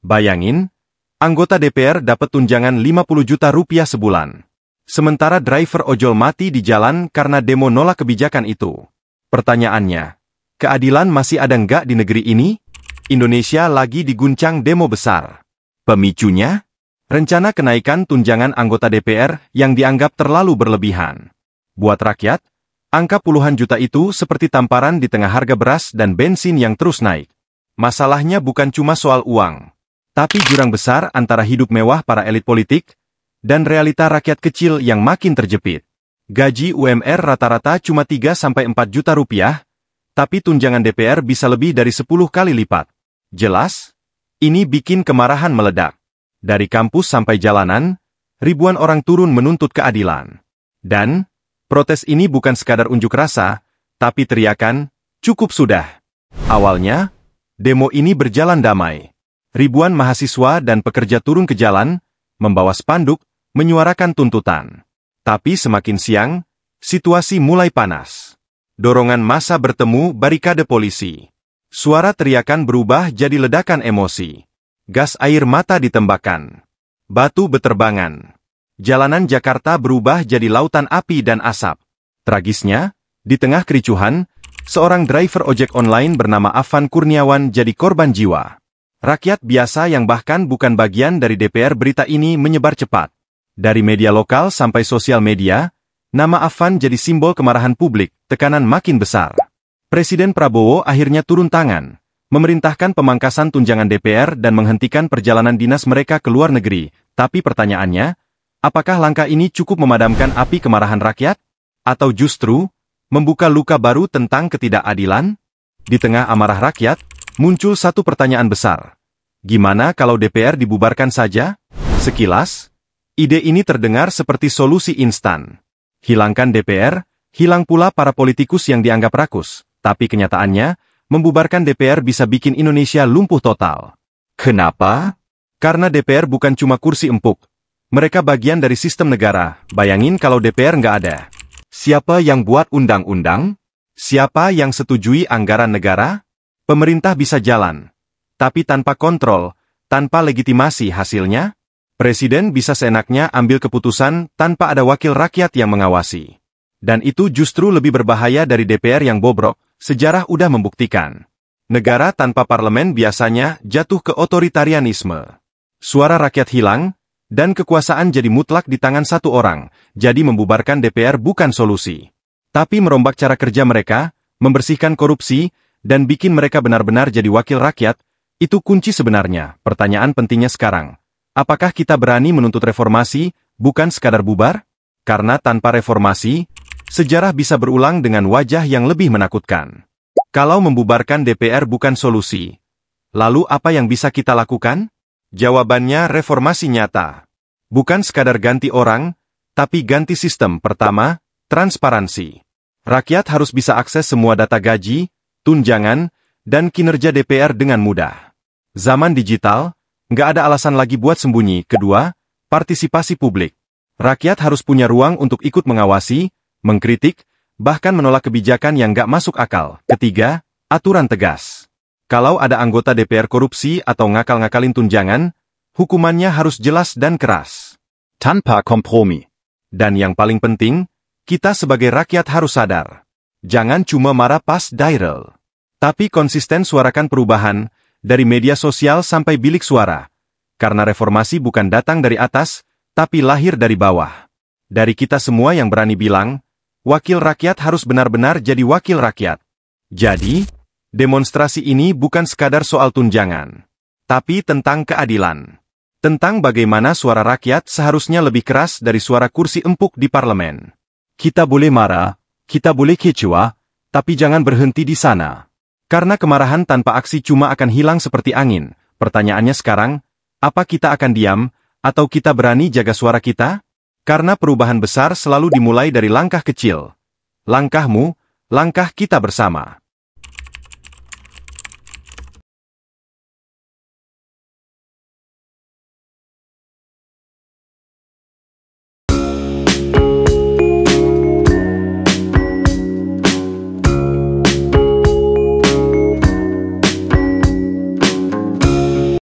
Bayangin, anggota DPR dapat tunjangan 50 juta rupiah sebulan. Sementara driver ojol mati di jalan karena demo nolak kebijakan itu. Pertanyaannya, keadilan masih ada nggak di negeri ini? Indonesia lagi diguncang demo besar. Pemicunya? Rencana kenaikan tunjangan anggota DPR yang dianggap terlalu berlebihan. Buat rakyat, angka puluhan juta itu seperti tamparan di tengah harga beras dan bensin yang terus naik. Masalahnya bukan cuma soal uang, tapi jurang besar antara hidup mewah para elit politik dan realita rakyat kecil yang makin terjepit. Gaji UMR rata-rata cuma 3-4 juta rupiah, tapi tunjangan DPR bisa lebih dari 10 kali lipat. Jelas, ini bikin kemarahan meledak. Dari kampus sampai jalanan, ribuan orang turun menuntut keadilan. Dan, protes ini bukan sekadar unjuk rasa, tapi teriakan, cukup sudah. Awalnya, demo ini berjalan damai. Ribuan mahasiswa dan pekerja turun ke jalan, membawa spanduk, menyuarakan tuntutan. Tapi semakin siang, situasi mulai panas. Dorongan massa bertemu barikade polisi. Suara teriakan berubah jadi ledakan emosi. Gas air mata ditembakkan. Batu beterbangan. Jalanan Jakarta berubah jadi lautan api dan asap. Tragisnya, di tengah kericuhan, seorang driver ojek online bernama Afan Kurniawan jadi korban jiwa. Rakyat biasa yang bahkan bukan bagian dari DPR berita ini menyebar cepat. Dari media lokal sampai sosial media, nama Afan jadi simbol kemarahan publik, tekanan makin besar. Presiden Prabowo akhirnya turun tangan, memerintahkan pemangkasan tunjangan DPR dan menghentikan perjalanan dinas mereka ke luar negeri. Tapi pertanyaannya, apakah langkah ini cukup memadamkan api kemarahan rakyat? Atau justru, membuka luka baru tentang ketidakadilan? Di tengah amarah rakyat, muncul satu pertanyaan besar. Gimana kalau DPR dibubarkan saja? Sekilas, ide ini terdengar seperti solusi instan. Hilangkan DPR, hilang pula para politikus yang dianggap rakus. Tapi kenyataannya, membubarkan DPR bisa bikin Indonesia lumpuh total. Kenapa? Karena DPR bukan cuma kursi empuk. Mereka bagian dari sistem negara. Bayangin kalau DPR nggak ada. Siapa yang buat undang-undang? Siapa yang setujui anggaran negara? Pemerintah bisa jalan. Tapi tanpa kontrol, tanpa legitimasi hasilnya, presiden bisa seenaknya ambil keputusan tanpa ada wakil rakyat yang mengawasi. Dan itu justru lebih berbahaya dari DPR yang bobrok. Sejarah udah membuktikan. Negara tanpa parlemen biasanya jatuh ke otoritarianisme. Suara rakyat hilang, dan kekuasaan jadi mutlak di tangan satu orang. Jadi membubarkan DPR bukan solusi. Tapi merombak cara kerja mereka, membersihkan korupsi, dan bikin mereka benar-benar jadi wakil rakyat, itu kunci sebenarnya. Pertanyaan pentingnya sekarang. Apakah kita berani menuntut reformasi, bukan sekadar bubar? Karena tanpa reformasi, sejarah bisa berulang dengan wajah yang lebih menakutkan. Kalau membubarkan DPR bukan solusi, lalu apa yang bisa kita lakukan? Jawabannya reformasi nyata. Bukan sekadar ganti orang, tapi ganti sistem. Pertama, transparansi. Rakyat harus bisa akses semua data gaji, tunjangan, dan kinerja DPR dengan mudah. Zaman digital, nggak ada alasan lagi buat sembunyi. Kedua, partisipasi publik. Rakyat harus punya ruang untuk ikut mengawasi, mengkritik, bahkan menolak kebijakan yang nggak masuk akal. Ketiga, aturan tegas. Kalau ada anggota DPR korupsi atau ngakal-ngakalin tunjangan, hukumannya harus jelas dan keras. Tanpa kompromi. Dan yang paling penting, kita sebagai rakyat harus sadar. Jangan cuma marah pas viral. Tapi konsisten suarakan perubahan, dari media sosial sampai bilik suara. Karena reformasi bukan datang dari atas, tapi lahir dari bawah. Dari kita semua yang berani bilang, wakil rakyat harus benar-benar jadi wakil rakyat. Jadi, demonstrasi ini bukan sekadar soal tunjangan, tapi tentang keadilan. Tentang bagaimana suara rakyat seharusnya lebih keras dari suara kursi empuk di parlemen. Kita boleh marah, kita boleh kecewa, tapi jangan berhenti di sana. Karena kemarahan tanpa aksi cuma akan hilang seperti angin. Pertanyaannya sekarang, apa kita akan diam, atau kita berani jaga suara kita? Karena perubahan besar selalu dimulai dari langkah kecil. Langkahmu, langkah kita bersama.